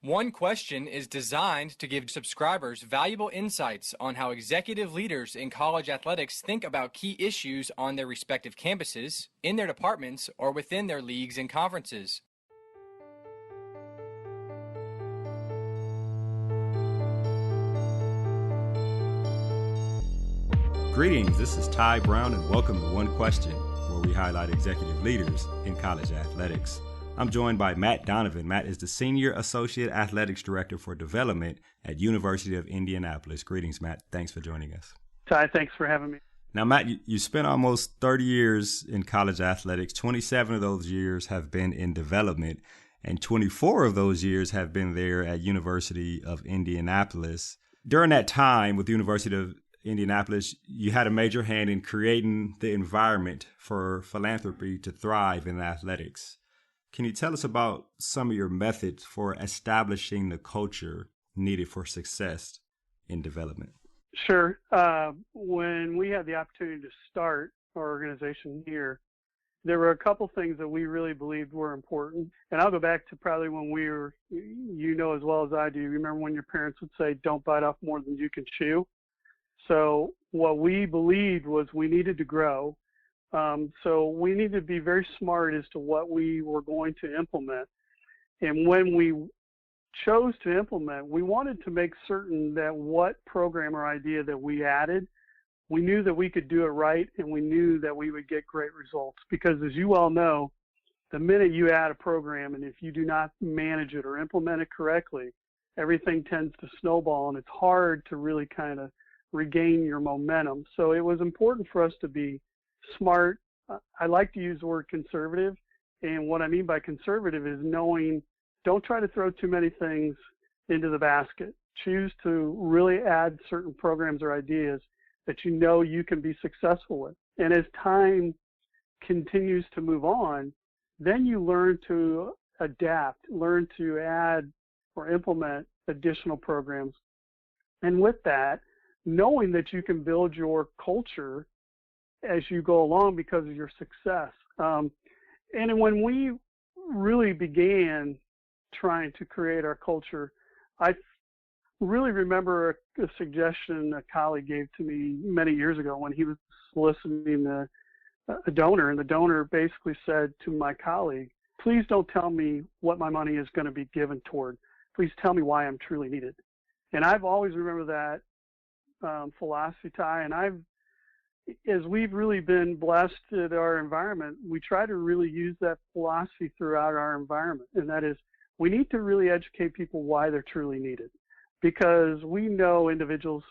One Question is designed to give subscribers valuable insights on how executive leaders in college athletics think about key issues on their respective campuses, in their departments, or within their leagues and conferences. Greetings, this is Ty Brown, and welcome to One Question, where we highlight executive leaders in college athletics. I'm joined by Matt Donovan. Matt is the Senior Associate Athletics Director for Development at University of Indianapolis. Greetings, Matt. Thanks for joining us. Ty, thanks for having me. Now, Matt, you spent almost 30 years in college athletics. 27 of those years have been in development, and 24 of those years have been there at University of Indianapolis. During that time with the University of Indianapolis, you had a major hand in creating the environment for philanthropy to thrive in athletics. Can you tell us about some of your methods for establishing the culture needed for success in development? Sure. When we had the opportunity to start our organization here, there were a couple things that we really believed were important. And I'll go back to probably when we were, you know as well as I do, remember when your parents would say, don't bite off more than you can chew? So what we believed was we needed to grow. So we needed to be very smart as to what we were going to implement. And when we chose to implement, we wanted to make certain that what program or idea that we added, we knew that we could do it right, and we knew that we would get great results. Because as you all know, the minute you add a program, and if you do not manage it or implement it correctly, everything tends to snowball, and it's hard to really kind of regain your momentum. So it was important for us to be smart. I like to use the word conservative. And what I mean by conservative is knowing, don't try to throw too many things into the basket. Choose to really add certain programs or ideas that you know you can be successful with. And as time continues to move on, then you learn to adapt, learn to add or implement additional programs. And with that, knowing that you can build your culture as you go along because of your success. And when we really began trying to create our culture, I really remember a suggestion a colleague gave to me many years ago when he was soliciting a donor, and the donor basically said to my colleague, please don't tell me what my money is going to be given toward. Please tell me why I'm truly needed. And I've always remembered that philosophy, Ty, and as we've really been blessed at our environment, we try to really use that philosophy throughout our environment, and that is we need to really educate people why they're truly needed, because we know individuals,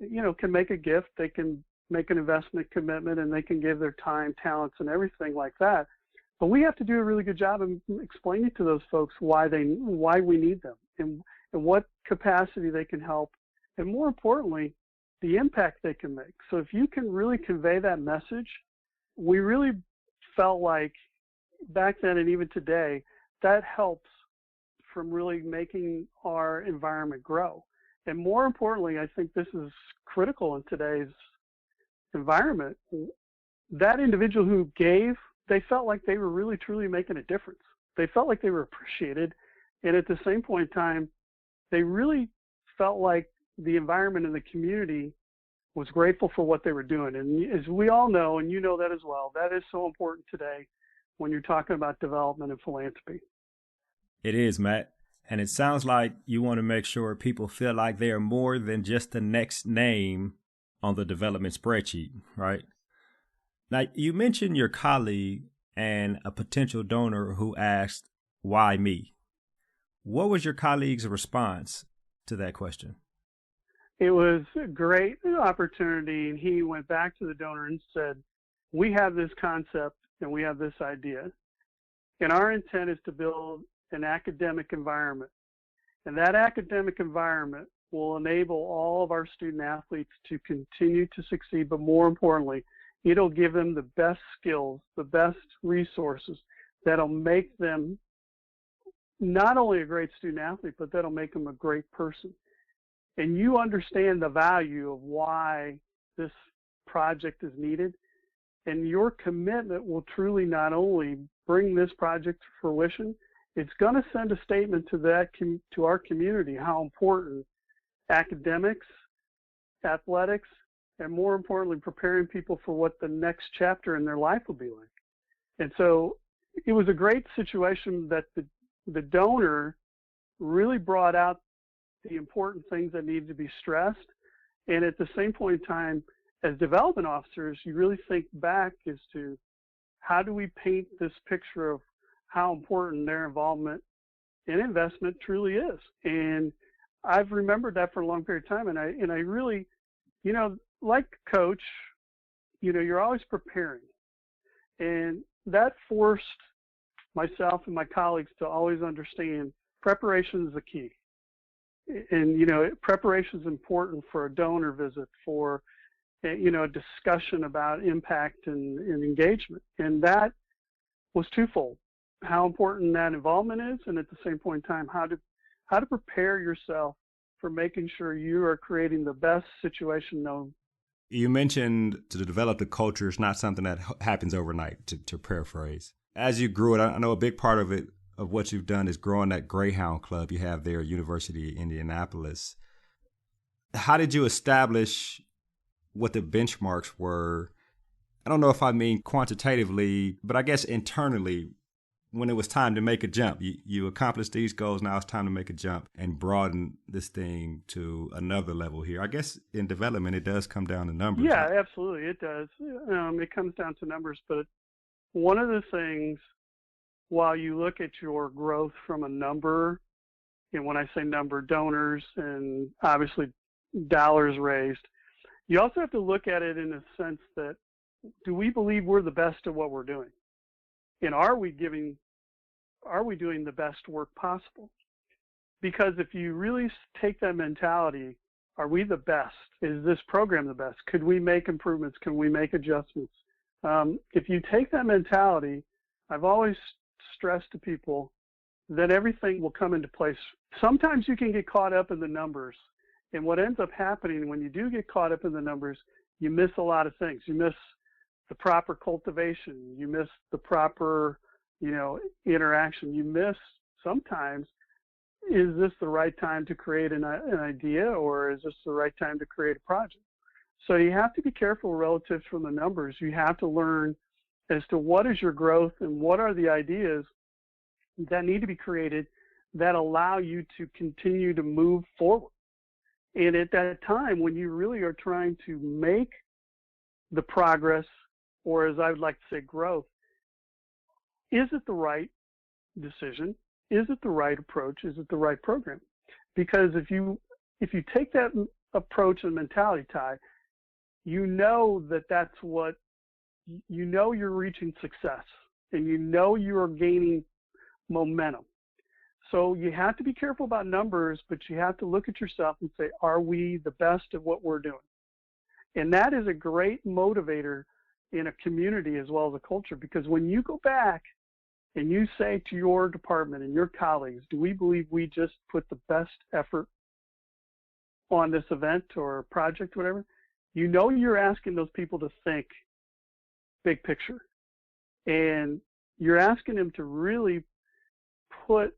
can make a gift, they can make an investment commitment, and they can give their time, talents, and everything like that. But we have to do a really good job of explaining to those folks why we need them and what capacity they can help, and more importantly, the impact they can make. So if you can really convey that message, we really felt like back then and even today, that helps from really making our environment grow. And more importantly, I think this is critical in today's environment. That individual who gave, they felt like they were really truly making a difference. They felt like they were appreciated. And at the same point in time, they really felt like the environment and the community was grateful for what they were doing. And as we all know, and you know that as well, that is so important today when you're talking about development and philanthropy. It is, Matt. And it sounds like you want to make sure people feel like they are more than just the next name on the development spreadsheet, right? Now, you mentioned your colleague and a potential donor who asked, why me? What was your colleague's response to that question? It was a great opportunity, and he went back to the donor and said, we have this concept and we have this idea, and our intent is to build an academic environment, and that academic environment will enable all of our student athletes to continue to succeed, but more importantly, it'll give them the best skills, the best resources that'll make them not only a great student athlete, but that'll make them a great person. And you understand the value of why this project is needed, and your commitment will truly not only bring this project to fruition, it's going to send a statement to our community how important academics, athletics, and more importantly, preparing people for what the next chapter in their life will be like. And so it was a great situation that the donor really brought out the important things that needed to be stressed. And at the same point in time, as development officers, you really think back as to how do we paint this picture of how important their involvement and investment truly is. And I've remembered that for a long period of time. And I really, like coach, you're always preparing. And that forced myself and my colleagues to always understand preparation is the key. And, preparation is important for a donor visit, for, a discussion about impact and engagement. And that was twofold: how important that involvement is, and at the same point in time, how to prepare yourself for making sure you are creating the best situation known. You mentioned to develop the culture is not something that happens overnight, to paraphrase. As you grew it, I know a big part of it, of what you've done, is growing that Greyhound Club you have there at University of Indianapolis. How did you establish what the benchmarks were? I don't know if I mean quantitatively, but I guess internally, when it was time to make a jump. You accomplished these goals, now it's time to make a jump and broaden this thing to another level here. I guess in development, it does come down to numbers. Yeah, absolutely, it does. It comes down to numbers, but one of the things, while you look at your growth from a number, and when I say number, donors and obviously dollars raised, you also have to look at it in a sense that, do we believe we're the best at what we're doing? And are we doing the best work possible? Because if you really take that mentality, are we the best? Is this program the best? Could we make improvements? Can we make adjustments? If you take that mentality, I've always stressed to people that everything will come into place. Sometimes you can get caught up in the numbers. And what ends up happening when you do get caught up in the numbers, you miss a lot of things. You miss the proper cultivation. You miss the proper, interaction. You miss sometimes, is this the right time to create an idea, or is this the right time to create a project? So you have to be careful relative from the numbers. You have to learn as to what is your growth and what are the ideas that need to be created that allow you to continue to move forward. And at that time, when you really are trying to make the progress, or as I would like to say, growth, is it the right decision? Is it the right approach? Is it the right program? Because if you take that approach and mentality, Ty, that's what, you're reaching success, and you're gaining momentum. So you have to be careful about numbers, but you have to look at yourself and say, are we the best at what we're doing? And that is a great motivator in a community as well as a culture, because when you go back and you say to your department and your colleagues, do we believe we just put the best effort on this event or project, whatever, you're asking those people to think big picture. And you're asking them to really put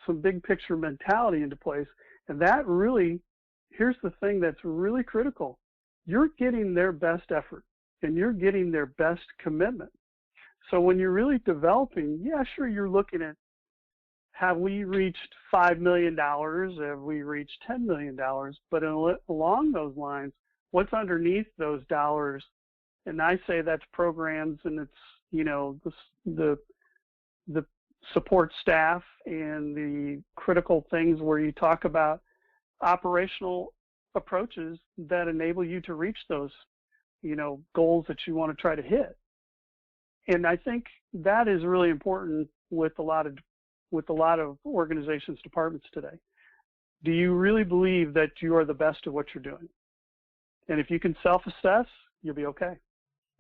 some big picture mentality into place. And that really, here's the thing that's really critical. You're getting their best effort and you're getting their best commitment. So when you're really developing, yeah, sure, you're looking at, have we reached $5 million? Have we reached $10 million? But along those lines, what's underneath those dollars? And I say that's programs, and it's, the support staff and the critical things where you talk about operational approaches that enable you to reach those, goals that you want to try to hit. And I think that is really important with a lot of organizations, departments today. Do you really believe that you are the best at what you're doing? And if you can self-assess, you'll be okay.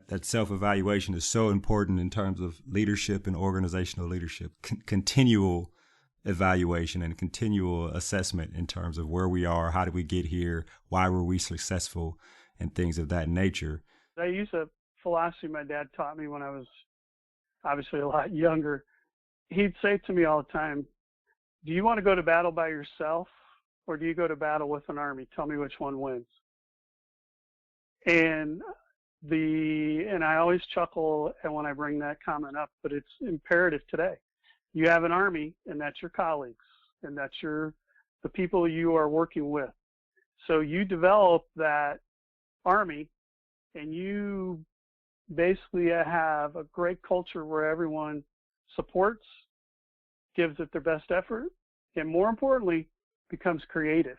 That self-evaluation is so important in terms of leadership and organizational leadership. Continual evaluation and continual assessment in terms of where we are, how did we get here, why were we successful, and things of that nature. I use a philosophy my dad taught me when I was obviously a lot younger. he'd say to me all the time, do you want to go to battle by yourself or do you go to battle with an army? Tell me which one wins. And I always chuckle when I bring that comment up, but it's imperative today. You have an army, and that's your colleagues, and that's the people you are working with. So you develop that army, and you basically have a great culture where everyone supports, gives it their best effort, and more importantly, becomes creative.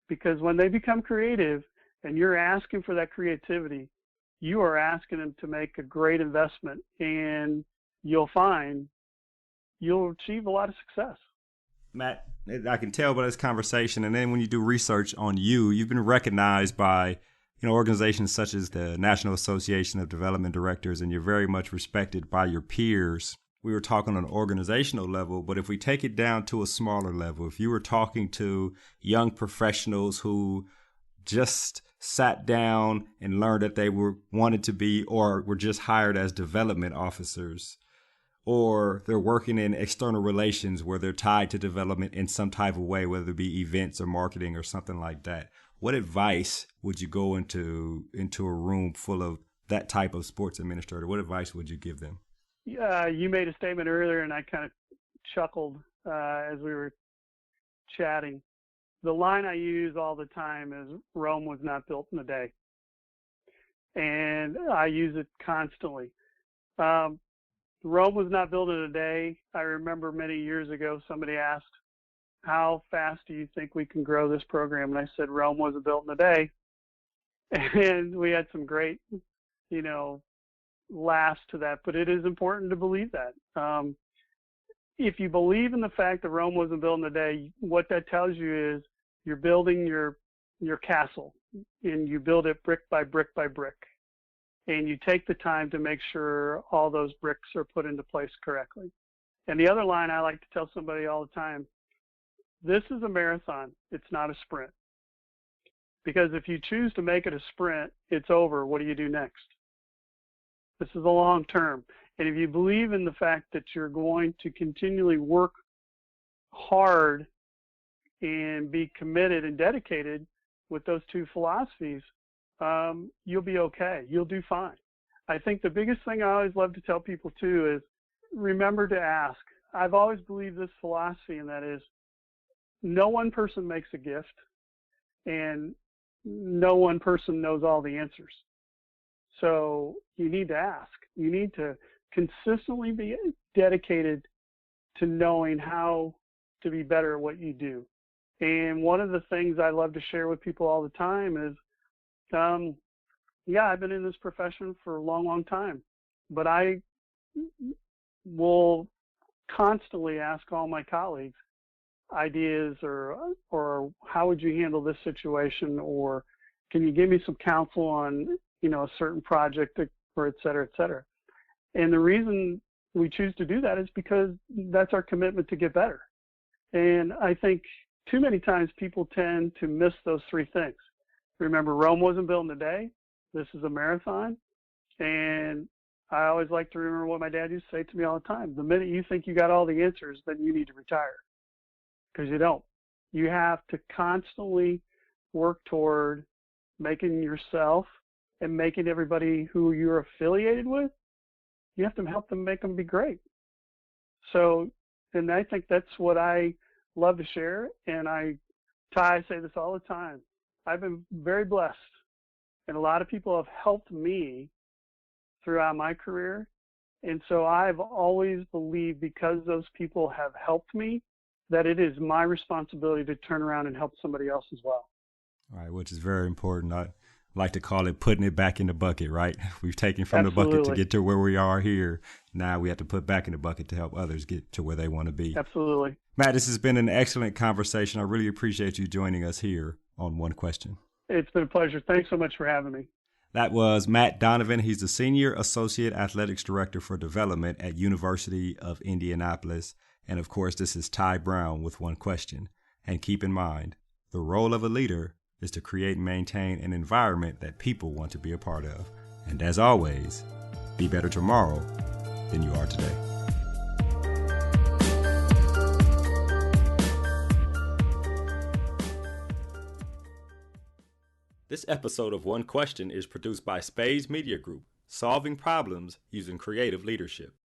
Because when they become creative and you're asking for that creativity, you are asking them to make a great investment, and you'll find you'll achieve a lot of success. Matt, I can tell by this conversation, and then when you do research on you've been recognized by organizations such as the National Association of Development Directors, and you're very much respected by your peers. We were talking on an organizational level, but if we take it down to a smaller level, if you were talking to young professionals who just sat down and learned that they wanted to be or were just hired as development officers, or they're working in external relations where they're tied to development in some type of way, whether it be events or marketing or something like that, what advice would you go into a room full of that type of sports administrator? What advice would you give them? You made a statement earlier, and I kind of chuckled as we were chatting. The line I use all the time is Rome was not built in a day. And I use it constantly. Rome was not built in a day. I remember many years ago, somebody asked, how fast do you think we can grow this program? And I said, Rome wasn't built in a day. And we had some great, laughs to that, but it is important to believe that. If you believe in the fact that Rome wasn't built in a day, what that tells you is you're building your castle, and you build it brick by brick by brick. And you take the time to make sure all those bricks are put into place correctly. And the other line I like to tell somebody all the time, this is a marathon. It's not a sprint. Because if you choose to make it a sprint, it's over. What do you do next? This is a long term. And if you believe in the fact that you're going to continually work hard and be committed and dedicated with those two philosophies, you'll be okay. You'll do fine. I think the biggest thing I always love to tell people too is remember to ask. I've always believed this philosophy, and that is no one person makes a gift, and no one person knows all the answers. So you need to ask. You need to consistently be dedicated to knowing how to be better at what you do. And one of the things I love to share with people all the time is, I've been in this profession for a long, long time, but I will constantly ask all my colleagues ideas or how would you handle this situation, or can you give me some counsel on, a certain project, or et cetera, et cetera. And the reason we choose to do that is because that's our commitment to get better. And I think too many times people tend to miss those three things. Remember, Rome wasn't built in a day. This is a marathon. And I always like to remember what my dad used to say to me all the time. The minute you think you got all the answers, then you need to retire. Because you don't. You have to constantly work toward making yourself and making everybody who you're affiliated with, you have to help them make them be great. So, and I think that's what I love to share. And Ty, say this all the time. I've been very blessed, and a lot of people have helped me throughout my career. And so I've always believed, because those people have helped me, that it is my responsibility to turn around and help somebody else as well. All right, which is very important. I like to call it putting it back in the bucket, right? We've taken from Absolutely. the bucket to get to where we are here. Now we have to put back in the bucket to help others get to where they want to be. Absolutely. Matt, this has been an excellent conversation. I really appreciate you joining us here on One Question. It's been a pleasure. Thanks so much for having me. That was Matt Donovan. He's the Senior Associate Athletics Director for Development at University of Indianapolis. And of course, this is Ty Brown with One Question. And keep in mind, the role of a leader is to create and maintain an environment that people want to be a part of. And as always, be better tomorrow than you are today. This episode of One Question is produced by Spades Media Group, solving problems using creative leadership.